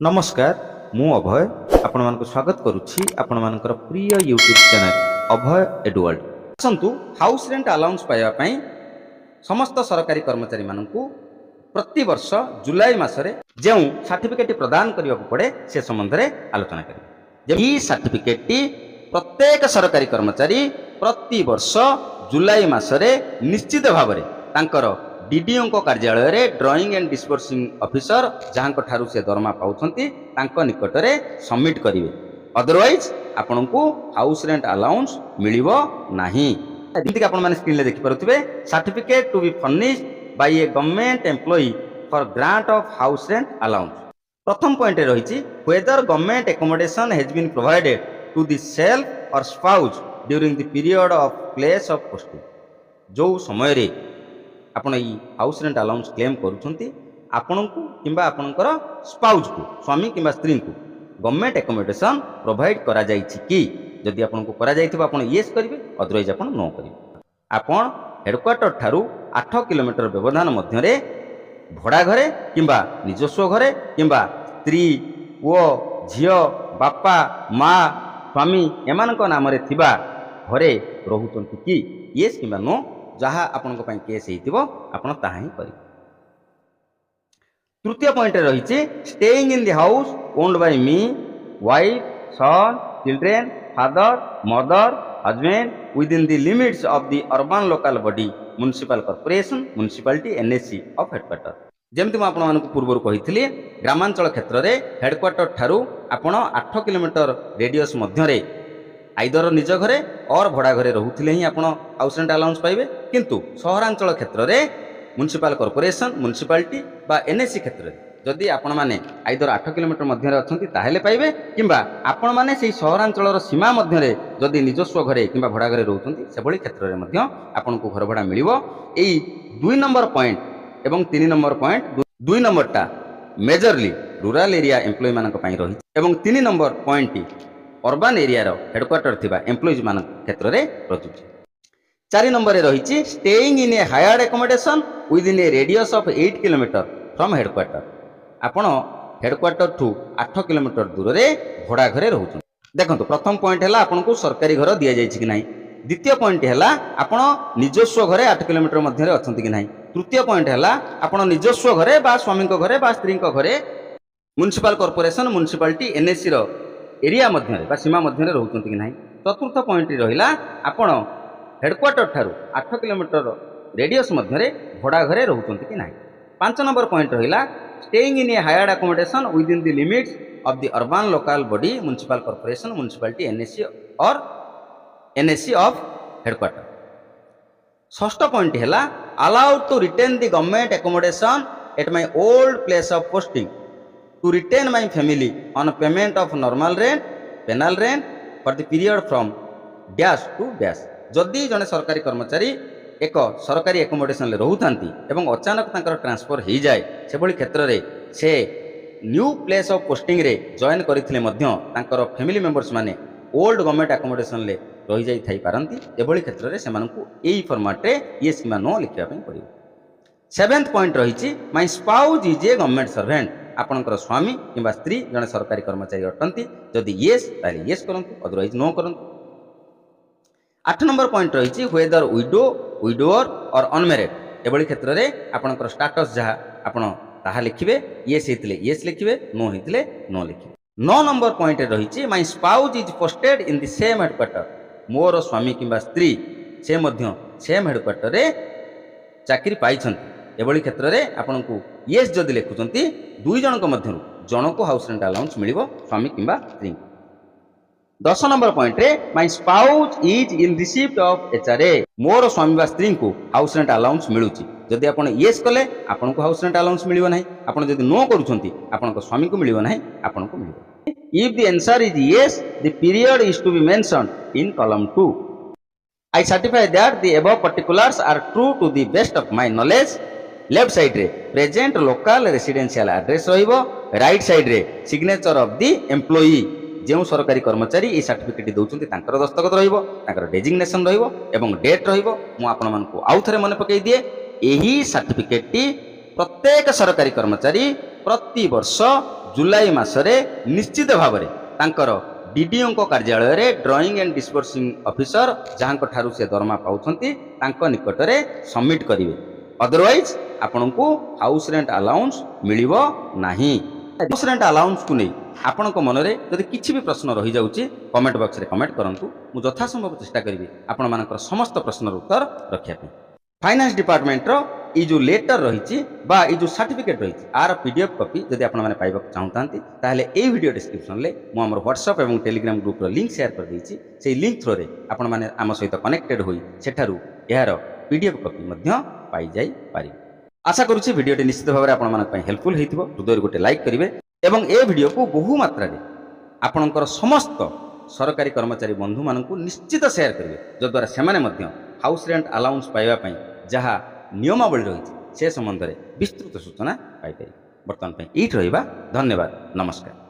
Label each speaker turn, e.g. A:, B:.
A: नमस्कार मु अभय आपण मानक स्वागत करुछि आपण मानकर प्रिय यूट्यूब चैनल अभय एडवर्ल्ड। आसंतु हाउस रेंट अलाउंस पाइबा पई समस्त सरकारी कर्मचारी मानकू प्रति वर्ष जुलाई मासरे जो सर्टिफिकेट प्रदान करने पड़े से संबंध में आलोचना करें। यह सर्टिफिकेट प्रत्येक सरकारी कर्मचारी प्रति वर्ष जुलाई मासरे निश्चित भाव में डीडीओ कार्यालय रे ड्राइंग एंड डिस्बर्सिंग ऑफिसर जहां ठारू से दरमा पाउछंती तांको निकट रे सबमिट करिवे। अदरवाइज आपन को हाउस रेंट अलाउंस मिलिबो नाही। जेंति आपन माने स्क्रीन ले देखि परथुबे certificate to be furnished by a government employee for grant of house rent allowance. प्रथम पॉइंट रहिछि whether government accommodation has been provided to the self or spouse during the period of place of posting. जो समय रे आपण ई house rent allowance claim करूछंती आपण को किंबा आपणकर स्पाउस को स्वामी किंबा स्त्री को गवर्नमेंट एकोमोडेशन प्रोवाइड करा जायछि कि जदि आपण को करा जायथिबो आपण यस करिवे अदरवाइज आपण नो करिवे। आपण हेडक्वार्टर ठारू 8 किलोमीटर व्यवधान मध्य रे भड़ा घरे किंबा निजस्व घरे किंबा स्त्री ओ झियो बापा माँ स्वामी एमानक नाम रे थिबा घरे रहुचंती कि यस किंबा नो जहाँ आपण केस होपन ताहा ही करें। तृतीय पॉइंट रही staying in the house owned by me wife son children father mother husband within the limits of the urban local body municipal corporation municipality NSC of headquarter. जमती मुझे आपण पूर्व कही ग्रामांचल क्षेत्र में हेडक्वार्टर ठारू आपण 8 किलोमीटर रेडियस मध्य either निज घरे और भड़ा घरे रोते ही आपड़ हाउस रेंट अलाउंस पाइबे। किंतु सहरांचल क्षेत्र में म्युनिसिपल कॉर्पोरेशन म्युनिसिपालिटी बा एनएससी क्षेत्र में जदि आपण माने आइदर 8 किलोमीटर मध्य अच्छी ताहले पाइबे किंबा आपण माने से सहरांचल सीमा मध्य जदि निजस्व घरे किंबा भड़ा घरे रोचंती से भली क्षेत्र में आपण को घर भड़ा मिलिबो। एई 2 नंबर पॉइंट एवं 3 नंबर पॉइंट 2 नंबरटा मेजरली रूरल एरिया एम्प्लॉय मानक पई रही एवं 3 number point urban area headquarter थिबा एम्प्लॉइज मान क्षेत्र में प्रजुछि। 4 नंबर रही staying in a hired accommodation within a radius of 8 kilometre from headquarter. आपण हेडक्वार्टर ठू 8 किलोमीटर दूर रे भड़ा घरे रहउछ। देखंतु प्रथम पॉइंट हैला आपन को सरकारी घर दिया जायछि कि नाही। द्वितीय पॉइंट हैला आपण निजस्व घरे 8 किलोमीटर मध्य रे अछंती कि नाही। तृतीय पॉइंट हैला आपण निजस्व घरे बा स्वामी को घरे बा स्त्री को घरे म्युनिसिपल कॉर्पोरेशन म्युनिसिपालिटी एनएससी रो एरिया मध्य सीमा मध्य रोचंती कि नहीं। चतुर्थ पॉइंट रहिला आपण हेडक्वार्टर ठारू 8 किलोमीटर रेडियस मध्य भड़ा घरे रोचंती कि नहीं। 5 नंबर पॉइंट रहिला staying in a hired accommodation within the limits of the urban local body municipal corporation municipality NSC और एनएससी ऑफ हेडक्वार्टर। षष्ठ पॉइंट हैला allowed to retain the government accommodation at my old place of posting to retain my family on payment of normal rent penal rent for the period from dash to dash। जदि जने सरकारी कर्मचारी एक सरकारी accommodation ले रहउथांती एवं अचानक तांकर ट्रांसफर हो जाए से भली क्षेत्र रे से न्यू प्लेस ऑफ पोस्टिंग रे जॉइन करथिले मध्य तांकर फैमिली मेंबर्स माने ओल्ड गवर्नमेंट एकोमोडेशन ले रही जाई थाई पारंती एभली क्षेत्र रे सेमानकु एई फॉर्मेट रे यस किमा नो लिखिया पई पड़िबो। 7th पॉइंट रही my spouse is a government servant. आपणकर स्वामी किंबा स्त्री जने सरकारी कर्मचारी अटंती जदि येस ताले येस करंतु अदरवाइज नो करंतु। 8 नंबर पॉइंट रही वेदर विडो विडोअर और अनमेरिड एभली क्षेत्र में आपणकर स्टेटस जहाँ आपण ताहा लिखिबे येस हेतिले येस लिखिबे नो हेतिले नो लिखिबे। 9 नंबर पॉइंट रही my spouse is posted in the same headquarter. मोर स्वामी किंबा स्त्री से मध्य सेम हेडक्वार्टर रे चाकरी पाइछंती एभली क्षेत्र में आपन को येस जदि लिखुचंती 2 जनक मध्य जनक हाउस रेंट अलाउंस मिलिबो स्वामी किंबा स्त्री। 10 नंबर पॉइंट रे my spouse is in receipt of HRA. मोर स्वामी बा स्त्री को हाउस रेंट अलाउंस मिलुची जदि आपन येस कले आपन को हाउस रेंट अलाउंस मिलिबो नाही। आपन जदि नो करूचंती आपन को स्वामी को मिलिबो नाही आपन को मिलिबो। If the answer is yes the period is to be mentioned in column 2। I certify that the above particulars are true to the best of my knowledge। Left side रे प्रेजेंट लोकल रेसिडेंशियल एड्रेस रहिबो right side रे signature of the employee जो सरकारी कर्मचारी A certificate दउचंती तांकर दस्तखत रहिबो तांकर डेजिग्नेशन रहिबो एवं डेट रहिबो। मु आपण मानकु आउ थरे मने पकई दिए एही सर्टिफिकेट प्रत्येक सरकारी कर्मचारी प्रति वर्ष जुलाई मासरे निश्चित भाव में तांकर डीडीओ कार्यालय रे ड्राइंग एंड डिस्बर्सिंग ऑफिसर जहां ठारू से दरमा पाउछंती तांको निकट रे सबमिट करिवे। अदरवाइज आपन को हाउस रेंट अलाउंस मिलिबो नाही। हाउस रेंट अलाउंस को नहीं आपण मन में जदि किसी भी प्रश्न रही जाउची कमेंट बॉक्स रे कमेंट करंतु मु यथासंभव चेष्टा करिवि आपण मानकर समस्त प्रश्नर उत्तर रखिया पे। फाइनेंस डिपार्टमेंट रो ई जो लेटर रही बा ई जो सर्टिफिकेट रही आर पीडीएफ कॉपी जदि आपण माने पाइबा चाहतांती ताहले ए वीडियो डिस्क्रिप्शन ले मु हमर व्हाट्सएप एवं टेलीग्राम ग्रुप रो लिंक शेयर कर देछि। सेही लिंक थ्रो रे आपण माने आम सहित कनेक्टेड होई सेठारु एहार पीडीएफ कॉपी मध्य पाई जाई पारि। आशा करूछि वीडियोटी निश्चित भाव में आपण मानक पई हेल्पफुल हेतिबो। हृदय गोटे लाइक करिवे एवं ए वीडियो को बहु मात्रा रे आपणकर समस्त सरकारी कर्मचारी बंधु मानकु निश्चित शेयर करिवे जद्वारा सेमाने मध्य हाउस रेंट अलाउंस पाइबा पई जहाँ नियमावली रही से संबंध में विस्तृत सूचना पाई। बर्तमान एट रहिबा। धन्यवाद। नमस्कार।